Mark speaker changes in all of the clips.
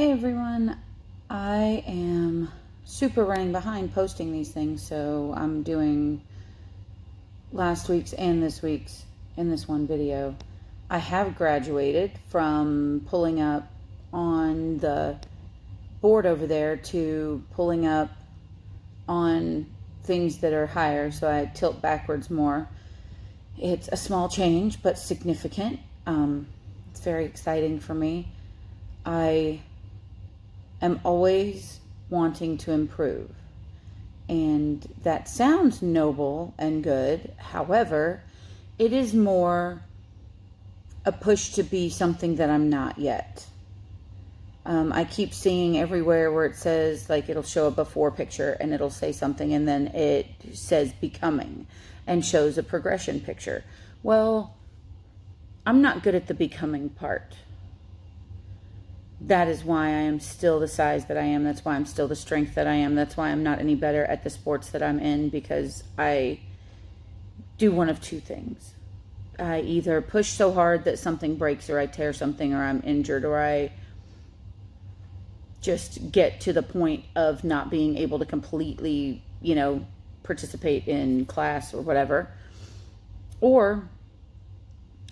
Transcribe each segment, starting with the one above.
Speaker 1: Hey everyone, I am super running behind posting these things, so I'm doing last week's and this week's in this one video. I have graduated from pulling up on the board over there to pulling up on things that are higher, so I tilt backwards more. It's a small change, but significant. It's very exciting for me. I am always wanting to improve. And that sounds noble and good. However, it is more a push to be something that I'm not yet. I keep seeing everywhere where it says, like, it'll show a before picture and it'll say something, and then it says becoming and shows a progression picture. Well, I'm not good at the becoming part. That is why I am still the size that I am. That's why I'm still the strength that I am. That's why I'm not any better at the sports that I'm in, because I do one of two things. I either push so hard that something breaks, or I tear something, or I'm injured, or I just get to the point of not being able to completely, participate in class or whatever. Or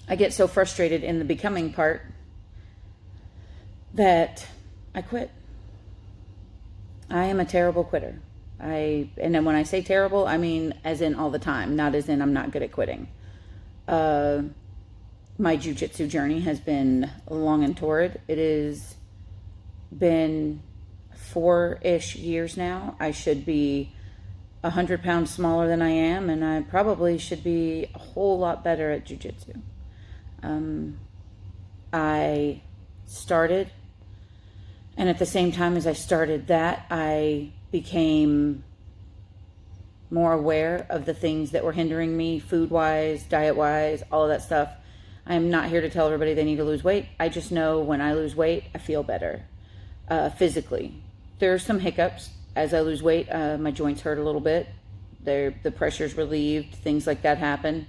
Speaker 1: I get so frustrated in the becoming part that I quit. I am a terrible quitter. And then when I say terrible, I mean as in all the time, not as in I'm not good at quitting. My jiu-jitsu journey has been long and torrid. It has been 4-ish years now. I should be 100 pounds smaller than I am, and I probably should be a whole lot better at jiu-jitsu. I started, and at the same time as I started that, I became more aware of the things that were hindering me, food-wise, diet-wise, all of that stuff. I am not here to tell everybody they need to lose weight. I just know when I lose weight, I feel better physically. There are some hiccups as I lose weight. My joints hurt a little bit. The pressure's relieved. Things like that happen.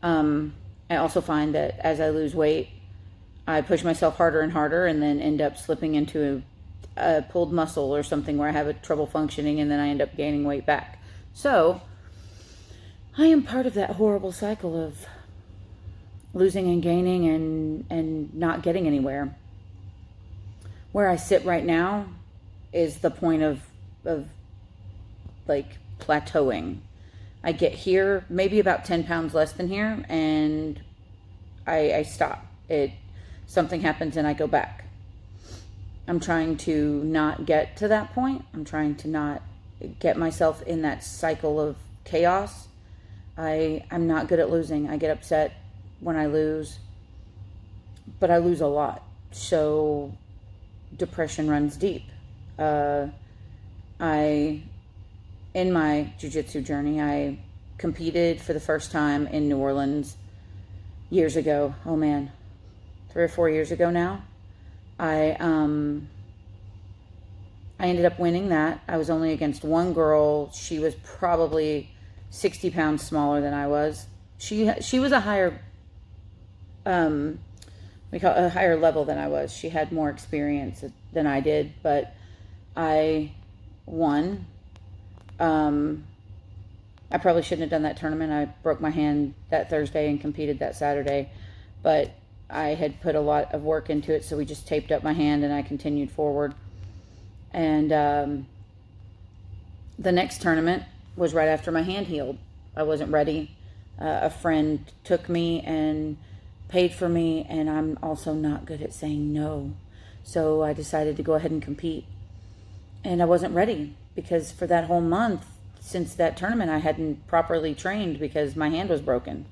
Speaker 1: I also find that as I lose weight, I push myself harder and harder, and then end up slipping into a pulled muscle or something where I have trouble functioning, and then I end up gaining weight back. So I am part of that horrible cycle of losing and gaining and not getting anywhere. Where I sit right now is the point of like plateauing. I get here maybe about 10 pounds less than here, and I stop. Something happens and I go back. I'm trying to not get to that point. I'm trying to not get myself in that cycle of chaos. I'm not good at losing. I get upset when I lose, but I lose a lot. So depression runs deep. In my jiu-jitsu journey, I competed for the first time in New Orleans years ago. Oh man, 3 or 4 years ago now. I ended up winning that. I was only against one girl. She was probably 60 pounds smaller than I was. She was a higher, a higher level than I was. She had more experience than I did, but I won. I probably shouldn't have done that tournament. I broke my hand that Thursday and competed that Saturday, but I had put a lot of work into it, so we just taped up my hand and I continued forward. And the next tournament was right after my hand healed. I wasn't ready. A friend took me and paid for me, and I'm also not good at saying no. So I decided to go ahead and compete. And I wasn't ready, because for that whole month since that tournament, I hadn't properly trained because my hand was broken.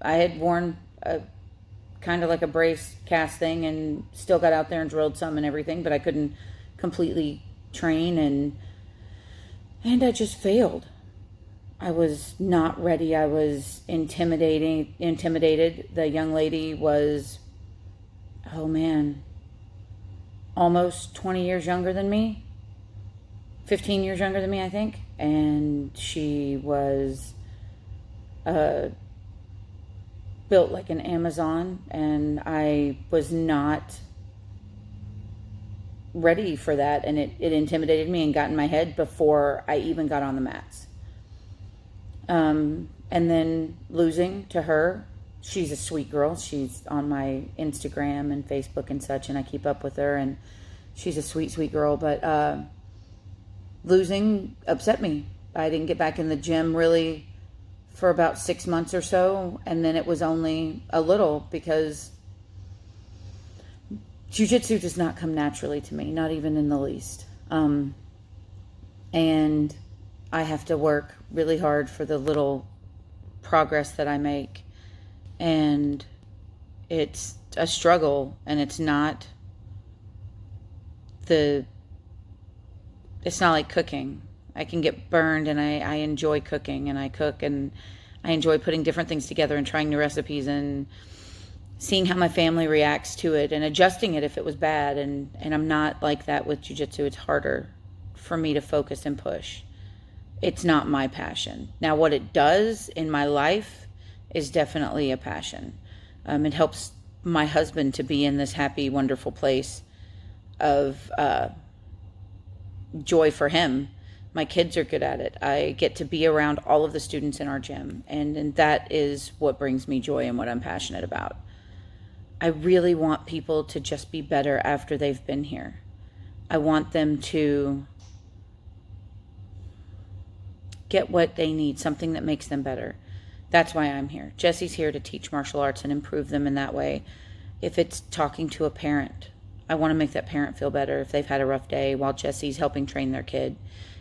Speaker 1: I had worn a kind of like a brace cast thing and still got out there and drilled some and everything, but I couldn't completely train, and I just failed. I was not ready. I was intimidated. The young lady was, oh man, almost 20 years younger than me. 15 years younger than me, I think. And she was built like an Amazon, and I was not ready for that, and it intimidated me and got in my head before I even got on the mats. And then losing to her, she's a sweet girl. She's on my Instagram and Facebook and such, and I keep up with her, and she's a sweet, sweet girl. But losing upset me. I didn't get back in the gym really for about 6 months or so, and then it was only a little because jiu-jitsu does not come naturally to me, not even in the least. And I have to work really hard for the little progress that I make. And it's a struggle, and it's not like cooking. I can get burned, and I enjoy cooking, and I cook, and I enjoy putting different things together and trying new recipes and seeing how my family reacts to it and adjusting it if it was bad. And I'm not like that with jiu-jitsu. It's harder for me to focus and push. It's not my passion. Now, what it does in my life is definitely a passion. It helps my husband to be in this happy, wonderful place of joy for him. My kids are good at it. I get to be around all of the students in our gym, and that is what brings me joy and what I'm passionate about. I really want people to just be better after they've been here. I want them to get what they need, something that makes them better. That's why I'm here. Jesse's here to teach martial arts and improve them in that way. If it's talking to a parent, I want to make that parent feel better if they've had a rough day while Jesse's helping train their kid.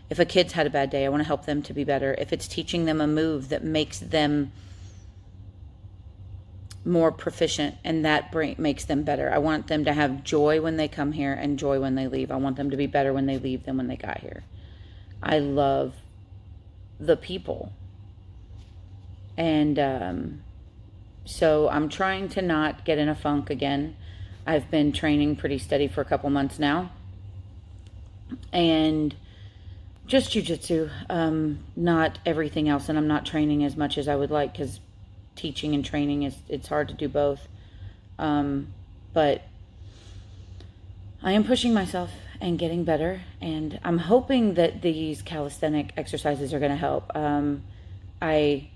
Speaker 1: If a kid's had a bad day, I want to help them to be better. If it's teaching them a move that makes them more proficient and that makes them better, I want them to have joy when they come here and joy when they leave. I want them to be better when they leave than when they got here. I love the people. And so I'm trying to not get in a funk again. I've been training pretty steady for a couple months now. And just jiu-jitsu, not everything else. And I'm not training as much as I would like because teaching and training it's hard to do both. But I am pushing myself and getting better. And I'm hoping that these calisthenic exercises are going to help. I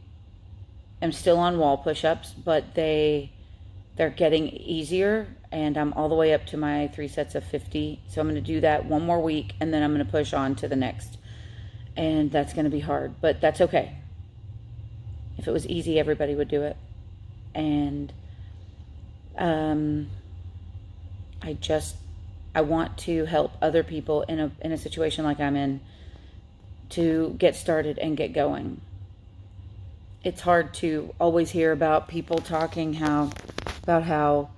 Speaker 1: am still on wall push-ups, but they're getting easier, and I'm all the way up to my 3 sets of 50. So I'm going to do that one more week, and then I'm going to push on to the next. And that's going to be hard, but that's okay. If it was easy, everybody would do it. And I want to help other people in a situation like I'm in to get started and get going. It's hard to always hear about people talking about how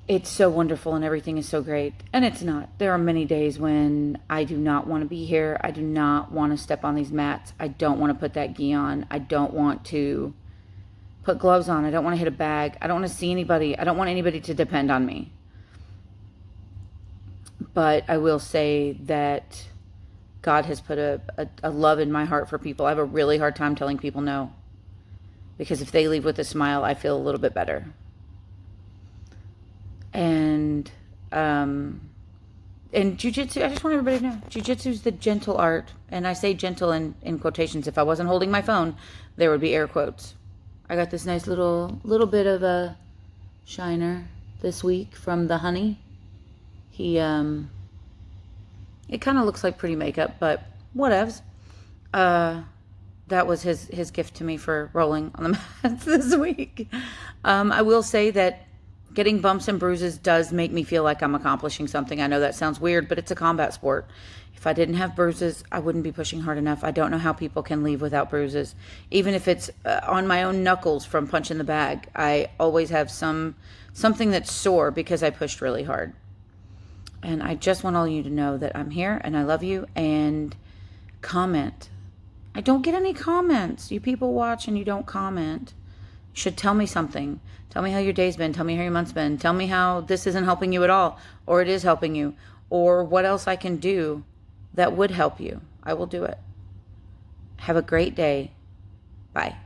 Speaker 1: it's so wonderful and everything is so great. And it's not. There are many days when I do not want to be here. I do not want to step on these mats. I don't want to put that gi on. I don't want to put gloves on. I don't want to hit a bag. I don't want to see anybody. I don't want anybody to depend on me. But I will say that God has put a love in my heart for people. I have a really hard time telling people no. Because if they leave with a smile, I feel a little bit better. And jiu-jitsu, I just want everybody to know, jiu-jitsu is the gentle art. And I say gentle in quotations. If I wasn't holding my phone, there would be air quotes. I got this nice little bit of a shiner this week from the Honey. He, it kind of looks like pretty makeup, but whatevs. That was his gift to me for rolling on the mats this week. I will say that getting bumps and bruises does make me feel like I'm accomplishing something. I know that sounds weird, but it's a combat sport. If I didn't have bruises, I wouldn't be pushing hard enough. I don't know how people can leave without bruises. Even if it's on my own knuckles from punching the bag, I always have something that's sore because I pushed really hard. And I just want all of you to know that I'm here and I love you. And comment. I don't get any comments. You people watch and you don't comment. You should tell me something. Tell me how your day's been. Tell me how your month's been. Tell me how this isn't helping you at all, or it is helping you, or what else I can do that would help you. I will do it. Have a great day. Bye.